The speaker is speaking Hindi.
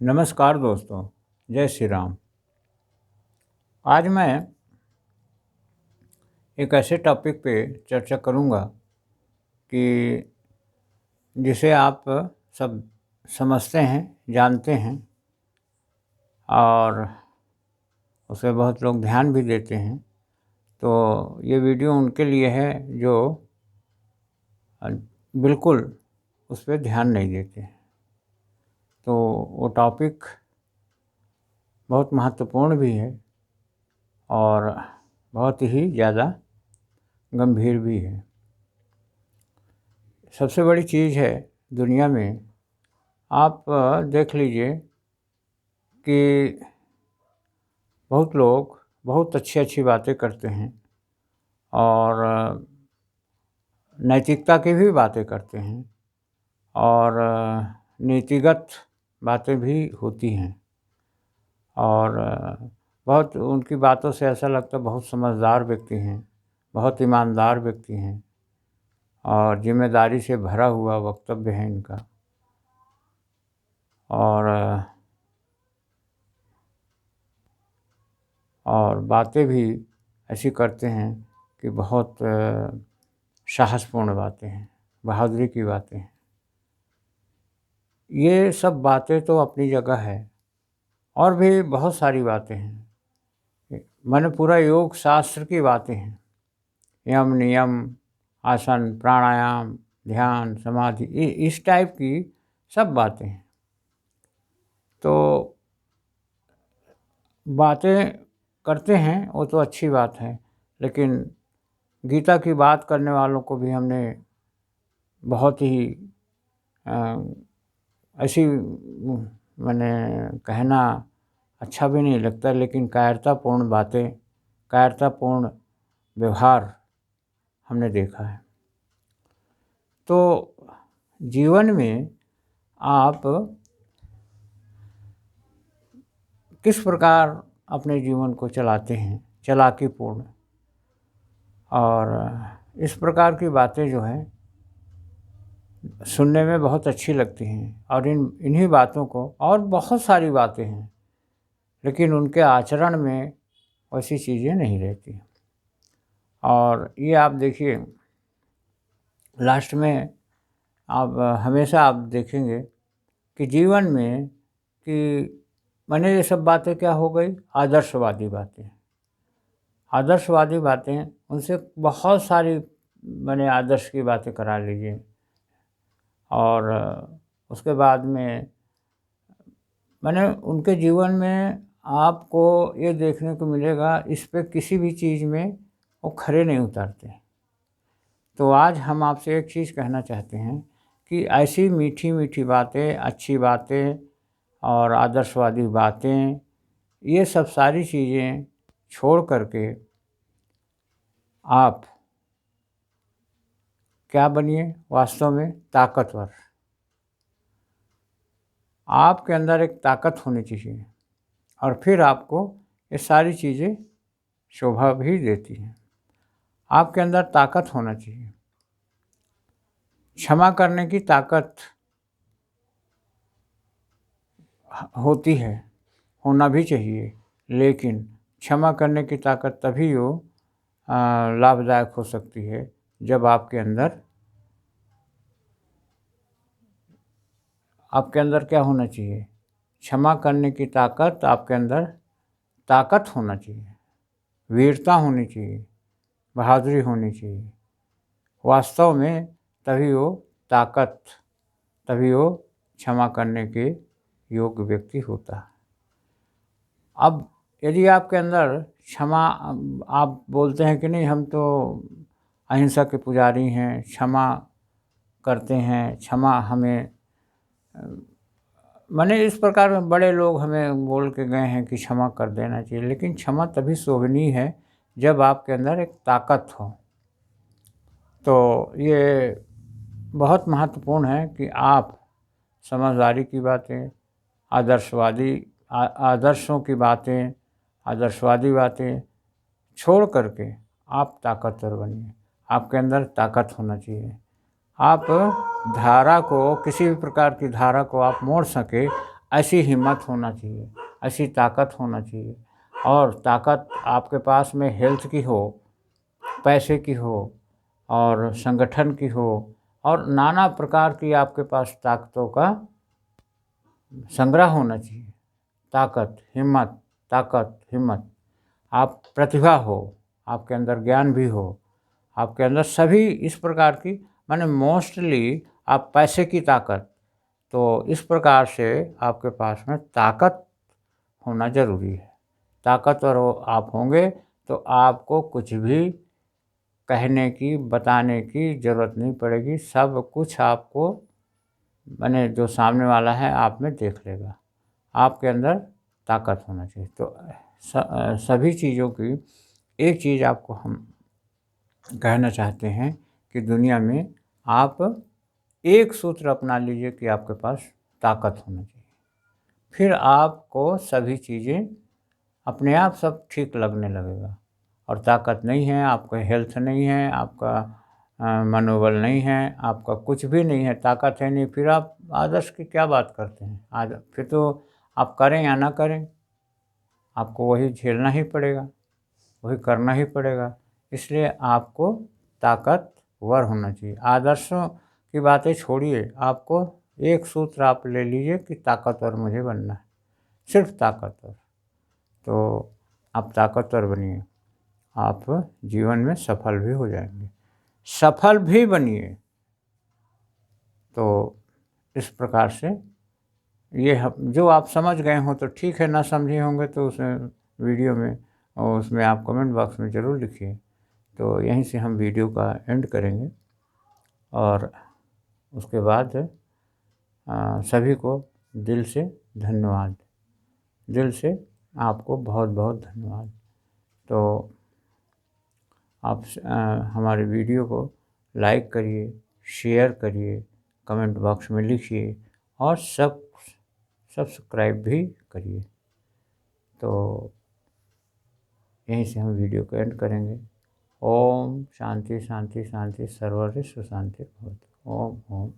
नमस्कार दोस्तों, जय श्री राम। आज मैं एक ऐसे टॉपिक पे चर्चा करूंगा कि जिसे आप सब समझते हैं, जानते हैं और उसे बहुत लोग ध्यान भी देते हैं। तो ये वीडियो उनके लिए है जो अ, बिल्कुल उस पे ध्यान नहीं देते हैं। तो वो टॉपिक बहुत महत्वपूर्ण भी है और बहुत ही ज़्यादा गंभीर भी है। सबसे बड़ी चीज़ है दुनिया में, आप देख लीजिए कि बहुत लोग बहुत अच्छी अच्छी बातें करते हैं और नैतिकता की भी बातें करते हैं और नीतिगत बातें भी होती हैं और बहुत उनकी बातों से ऐसा लगता है बहुत समझदार व्यक्ति हैं, बहुत ईमानदार व्यक्ति हैं और जिम्मेदारी से भरा हुआ वक्तव्य है इनका। और बातें भी ऐसी करते हैं कि बहुत साहसपूर्ण बातें हैं, बहादुरी की बातें हैं। ये सब बातें तो अपनी जगह है और भी बहुत सारी बातें हैं। मैंने पूरा योग शास्त्र की बातें हैं, यम नियम, आसन, प्राणायाम, ध्यान, समाधि, इस टाइप की सब बातें हैं। तो बातें करते हैं वो तो अच्छी बात है, लेकिन गीता की बात करने वालों को भी हमने बहुत ही ऐसी मैंने कहना अच्छा भी नहीं लगता, लेकिन कायरतापूर्ण बातें, कायरतापूर्ण व्यवहार हमने देखा है। तो जीवन में आप किस प्रकार अपने जीवन को चलाते हैं, चालाकीपूर्ण, और इस प्रकार की बातें जो हैं सुनने में बहुत अच्छी लगती हैं और इन्हीं बातों को, और बहुत सारी बातें हैं लेकिन उनके आचरण में वैसी चीज़ें नहीं रहती। और ये आप देखिए लास्ट में आप हमेशा आप देखेंगे कि जीवन में कि मैंने ये सब बातें क्या हो गई, आदर्शवादी बातें। आदर्शवादी बातें, उनसे बहुत सारी मैंने आदर्श की बातें करा लीजिए और उसके बाद में मैंने उनके जीवन में आपको ये देखने को मिलेगा, इस पे किसी भी चीज़ में वो खरे नहीं उतरते। तो आज हम आपसे एक चीज़ कहना चाहते हैं कि ऐसी मीठी मीठी बातें, अच्छी बातें और आदर्शवादी बातें, ये सब सारी चीज़ें छोड़ करके आप क्या बनिए, वास्तव में ताकतवर। आपके अंदर एक ताकत होनी चाहिए और फिर आपको ये सारी चीज़ें शोभा भी देती हैं। आपके अंदर ताकत होना चाहिए, क्षमा करने की ताकत होती है, होना भी चाहिए, लेकिन क्षमा करने की ताकत तभी हो लाभदायक हो सकती है जब आपके अंदर क्या होना चाहिए, क्षमा करने की ताकत, आपके अंदर ताकत होना चाहिए, वीरता होनी चाहिए, बहादुरी होनी चाहिए। वास्तव में तभी वो ताकत, तभी वो क्षमा करने के योग्य व्यक्ति होता है। अब यदि आपके अंदर क्षमा, आप बोलते हैं कि नहीं हम तो अहिंसा के पुजारी हैं, क्षमा करते हैं, क्षमा हमें, मैंने इस प्रकार में बड़े लोग हमें बोल के गए हैं कि क्षमा कर देना चाहिए, लेकिन क्षमा तभी शोभनीय है जब आपके अंदर एक ताकत हो। तो ये बहुत महत्वपूर्ण है कि आप समझदारी की बातें, आदर्शों की बातें, आदर्शवादी बातें छोड़ करके आप ताकतवर बनिए। आपके अंदर ताकत होना चाहिए। आप धारा को, किसी भी प्रकार की धारा को आप मोड़ सके, ऐसी हिम्मत होना चाहिए, ऐसी ताकत होना चाहिए। और ताकत आपके पास में हेल्थ की हो, पैसे की हो और संगठन की हो और नाना प्रकार की आपके पास ताकतों का संग्रह होना चाहिए। ताकत, हिम्मत, ताकत, हिम्मत। आप प्रतिभा हो, आपके अंदर ज्ञान भी हो, आपके अंदर सभी इस प्रकार की, माने मोस्टली आप पैसे की ताकत, तो इस प्रकार से आपके पास में ताकत होना ज़रूरी है। ताकतवर आप होंगे तो आपको कुछ भी कहने की, बताने की ज़रूरत नहीं पड़ेगी। सब कुछ आपको, माने जो सामने वाला है आप में देख लेगा। आपके अंदर ताकत होना चाहिए। तो सभी चीज़ों की एक चीज़ आपको हम कहना चाहते हैं कि दुनिया में आप एक सूत्र अपना लीजिए कि आपके पास ताकत होना चाहिए। फिर आपको सभी चीज़ें अपने आप सब ठीक लगने लगेगा। और ताकत नहीं है, आपका हेल्थ नहीं है, आपका मनोबल नहीं है, आपका कुछ भी नहीं है, ताकत है नहीं, फिर आप आदर्श की क्या बात करते हैं? आज फिर तो आप करें या ना करें, आपको वही झेलना ही पड़ेगा, वही करना ही पड़ेगा। इसलिए आपको ताकतवर होना चाहिए। आदर्शों की बातें छोड़िए, आपको एक सूत्र आप ले लीजिए कि ताकतवर मुझे बनना है, सिर्फ ताकतवर। तो आप ताकतवर बनिए, आप जीवन में सफल भी हो जाएंगे, सफल भी बनिए। तो इस प्रकार से ये जो आप समझ गए हों तो ठीक है, ना समझे होंगे तो उस वीडियो में और उसमें आप कमेंट बॉक्स में ज़रूर लिखिए। तो यहीं से हम वीडियो का एंड करेंगे और उसके बाद सभी को दिल से धन्यवाद, दिल से आपको बहुत बहुत धन्यवाद। तो आप हमारे वीडियो को लाइक करिए, शेयर करिए, कमेंट बॉक्स में लिखिए और सब्सक्राइब भी करिए। तो यहीं से हम वीडियो को एंड करेंगे। ओम शांति शांति शांति सर्वत्र शांति भवतु। ओम ओम।